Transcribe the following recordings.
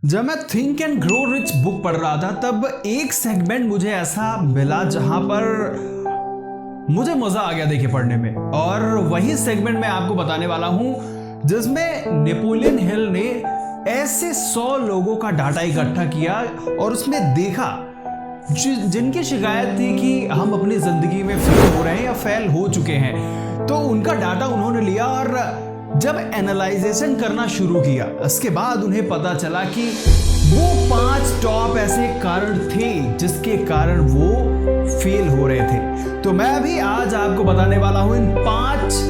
जब मैं think and grow rich book पढ़ रहा था तब एक सेगमेंट मुझे ऐसा मिला जहां पर मुझे मजा आ गया देखिए पढ़ने में। और वही सेगमेंट मैं आपको बताने वाला हूं जिसमें नेपोलियन हिल ने ऐसे 100 लोगों का डाटा इकट्ठा किया और उसमें देखा जिनकी शिकायत थी कि हम अपनी जिंदगी में फेल हो रहे हैं या फेल हो चुके हैं। तो उनका डाटा उन्होंने लिया और जब एनालाइजेशन करना शुरू किया इसके बाद उन्हें पता चला कि वो 5 टॉप ऐसे कारण थे जिसके कारण वो फेल हो रहे थे। तो मैं भी आज आपको बताने वाला हूं इन 5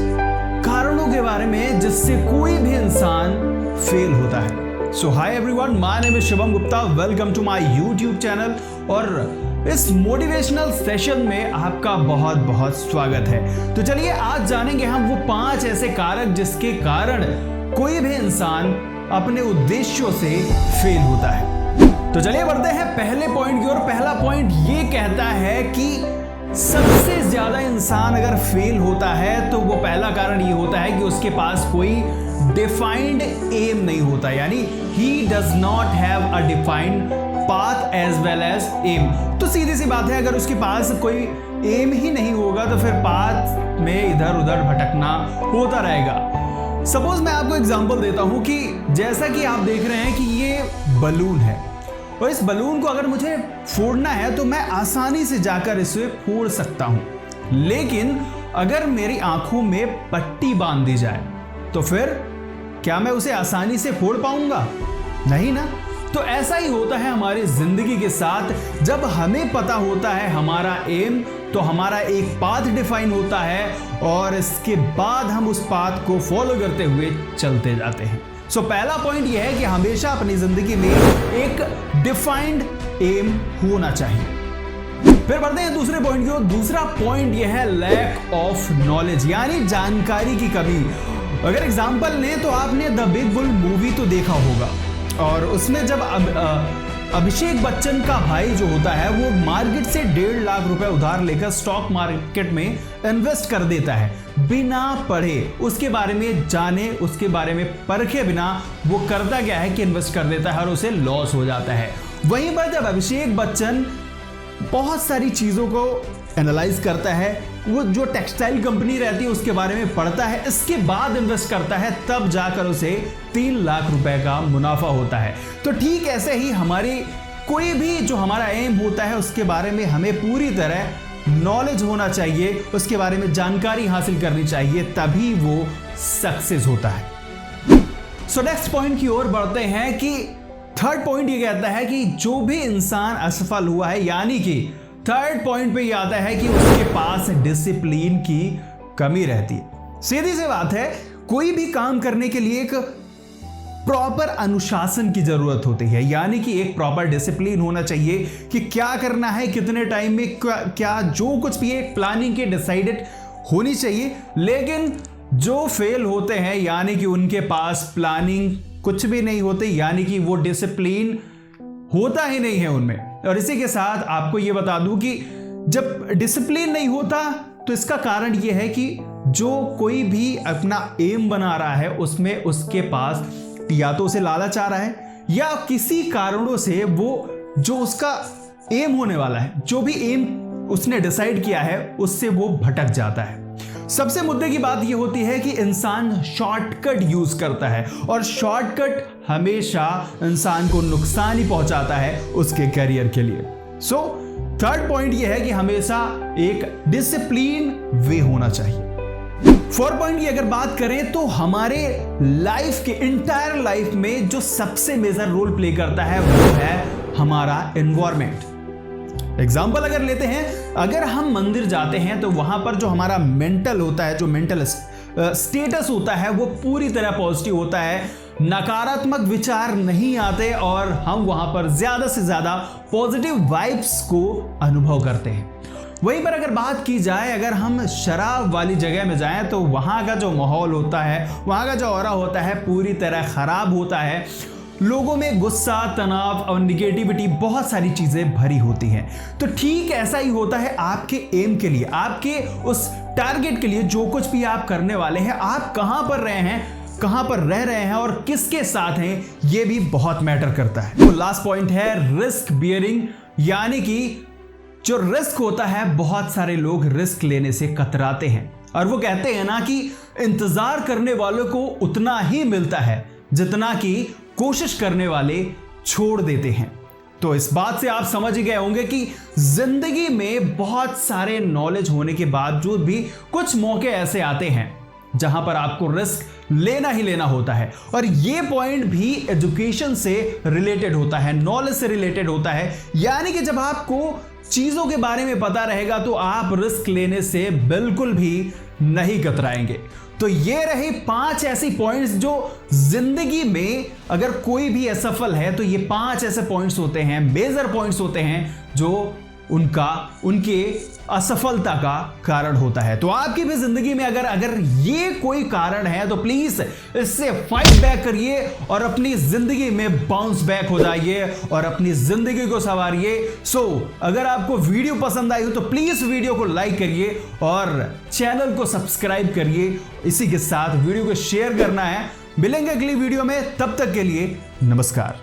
कारणों के बारे में जिससे कोई भी इंसान फेल होता है। So hi everyone, my name is Shivam Gupta, welcome to my YouTube channel. और इस मोटिवेशनल सेशन में आपका बहुत बहुत स्वागत है। तो चलिए आज जानेंगे हम वो 5 ऐसे कारक जिसके कारण कोई भी इंसान अपने उद्देश्यों से फेल होता है। तो चलिए बढ़ते हैं पहले पॉइंट की ओर। पहला पॉइंट ये कहता है कि सबसे ज्यादा इंसान अगर फेल होता है तो वो पहला कारण ये होता है कि उसके पास कोई डिफाइंड एम नहीं होता, यानी he does not have a defined path as well as aim. तो सीधी सी बात है, अगर उसके पास कोई एम ही नहीं होगा तो फिर पाथ में इधर उधर भटकना होता रहेगा। सपोज मैं आपको एग्जांपल देता हूं कि जैसा कि आप देख रहे हैं कि ये बलून है और इस बलून को अगर मुझे फोड़ना है तो मैं आसानी से जाकर इसे फोड़ सकता हूं, लेकिन अगर मेरी आंखों में पट्टी बांध दी जाए तो फिर क्या मैं उसे आसानी से फोड़ पाऊंगा? नहीं ना। तो ऐसा ही होता है हमारी जिंदगी के साथ। जब हमें पता होता है हमारा एम तो हमारा एक पाथ डिफाइन होता है और इसके बाद हम उस पाथ को फॉलो करते हुए चलते जाते हैं। सो पहला पॉइंट यह है कि हमेशा अपनी जिंदगी में एक डिफाइंड एम होना चाहिए। फिर बढ़ते हैं दूसरे पॉइंट की ओर। दूसरा पॉइंट यह है लैक ऑफ नॉलेज, यानी जानकारी की कमी। अगर एग्जांपल लें तो आपने द बिग बुल मूवी तो देखा होगा और उसमें जब अभिषेक बच्चन का भाई जो होता है वो मार्केट से 1.5 लाख रुपए उधार लेकर स्टॉक मार्केट में इन्वेस्ट कर देता है बिना पढ़े, उसके बारे में जाने, उसके बारे में परखे बिना वो करता क्या है कि इन्वेस्ट कर देता है और उसे लॉस हो जाता है। वहीं पर जब अभिषेक बच्चन बहुत सारी चीजों को एनालाइज करता है, वो जो टेक्सटाइल कंपनी रहती है उसके बारे में पढ़ता है, इसके बाद इन्वेस्ट करता है, तब जाकर उसे 3 लाख रुपए का मुनाफा होता है। तो ठीक ऐसे ही हमारी कोई भी जो हमारा एम होता है उसके बारे में हमें पूरी तरह नॉलेज होना चाहिए, उसके बारे में जानकारी हासिल करनी चाहिए, तभी वो सक्सेस होता है। सो नेक्स्ट पॉइंट की ओर बढ़ते हैं कि थर्ड पॉइंट ये कहता है कि जो भी इंसान असफल हुआ है, यानी कि थर्ड पॉइंट पे ये आता है कि उसके पास डिसिप्लिन की कमी रहती है। सीधी सी बात है, कोई भी काम करने के लिए एक प्रॉपर अनुशासन की जरूरत होती है, यानी कि एक प्रॉपर डिसिप्लिन होना चाहिए कि क्या करना है, कितने टाइम में क्या जो कुछ भी एक प्लानिंग के डिसाइडेड होनी चाहिए। लेकिन जो फेल होते हैं यानी कि उनके पास प्लानिंग कुछ भी नहीं होती, यानी कि वो डिसिप्लिन होता ही नहीं है उनमें। और इसी के साथ आपको यह बता दूं कि जब डिसिप्लिन नहीं होता तो इसका कारण यह है कि जो कोई भी अपना एम बना रहा है उसमें उसके पास या तो उसे लालच आ रहा है या किसी कारणों से वो जो उसका एम होने वाला है, जो भी एम उसने डिसाइड किया है, उससे वो भटक जाता है। सबसे मुद्दे की बात यह होती है कि इंसान शॉर्टकट यूज करता है और शॉर्टकट हमेशा इंसान को नुकसान ही पहुंचाता है उसके करियर के लिए। सो थर्ड पॉइंट यह है कि हमेशा एक डिसिप्लिन वे होना चाहिए। फोर्थ पॉइंट की अगर बात करें तो हमारे लाइफ के इंटायर लाइफ में जो सबसे मेजर रोल प्ले करता है वो है हमारा एनवायरमेंट। एग्जाम्पल अगर लेते हैं, अगर हम मंदिर जाते हैं तो वहां पर जो हमारा मेंटल होता है, जो मेंटल स्टेटस होता है वो पूरी तरह पॉजिटिव होता है, नकारात्मक विचार नहीं आते और हम वहां पर ज्यादा से ज्यादा पॉजिटिव वाइब्स को अनुभव करते हैं। वहीं पर अगर बात की जाए, अगर हम शराब वाली जगह में जाएं तो वहां का जो माहौल होता है, वहां का जो ऑरा होता है पूरी तरह खराब होता है। लोगों में गुस्सा, तनाव और निगेटिविटी बहुत सारी चीजें भरी होती हैं। तो ठीक ऐसा ही होता है आपके एम के लिए, आपके उस टारगेट के लिए, जो कुछ भी आप करने वाले हैं, आप कहां पर रहे हैं, कहां पर रह रहे हैं और किसके साथ हैं, यह भी बहुत मैटर करता है। तो लास्ट पॉइंट है रिस्क बियरिंग, यानी कि जो रिस्क होता है, बहुत सारे लोग रिस्क लेने से कतराते हैं और वो कहते हैं ना कि इंतजार करने वालों को उतना ही मिलता है जितना कि कोशिश करने वाले छोड़ देते हैं। तो इस बात से आप समझ गए होंगे कि जिंदगी में बहुत सारे नॉलेज होने के बावजूद भी कुछ मौके ऐसे आते हैं जहां पर आपको रिस्क लेना ही लेना होता है। और ये पॉइंट भी एजुकेशन से रिलेटेड होता है, नॉलेज से रिलेटेड होता है, यानी कि जब आपको चीजों के बारे में पता रहेगा तो आप रिस्क लेने से बिल्कुल भी नहीं कतराएंगे। तो ये रही 5 ऐसी पॉइंट्स जो जिंदगी में अगर कोई भी असफल है तो ये 5 ऐसे पॉइंट्स होते हैं, मेजर पॉइंट्स होते हैं जो उनके असफलता का कारण होता है। तो आपकी भी जिंदगी में अगर ये कोई कारण है तो प्लीज इससे फाइट बैक करिए और अपनी जिंदगी में बाउंस बैक हो जाइए और अपनी जिंदगी को संवारिए। अगर आपको वीडियो पसंद आई हो तो प्लीज वीडियो को लाइक करिए और चैनल को सब्सक्राइब करिए। इसी के साथ वीडियो को शेयर करना है। मिलेंगे अगली वीडियो में, तब तक के लिए नमस्कार।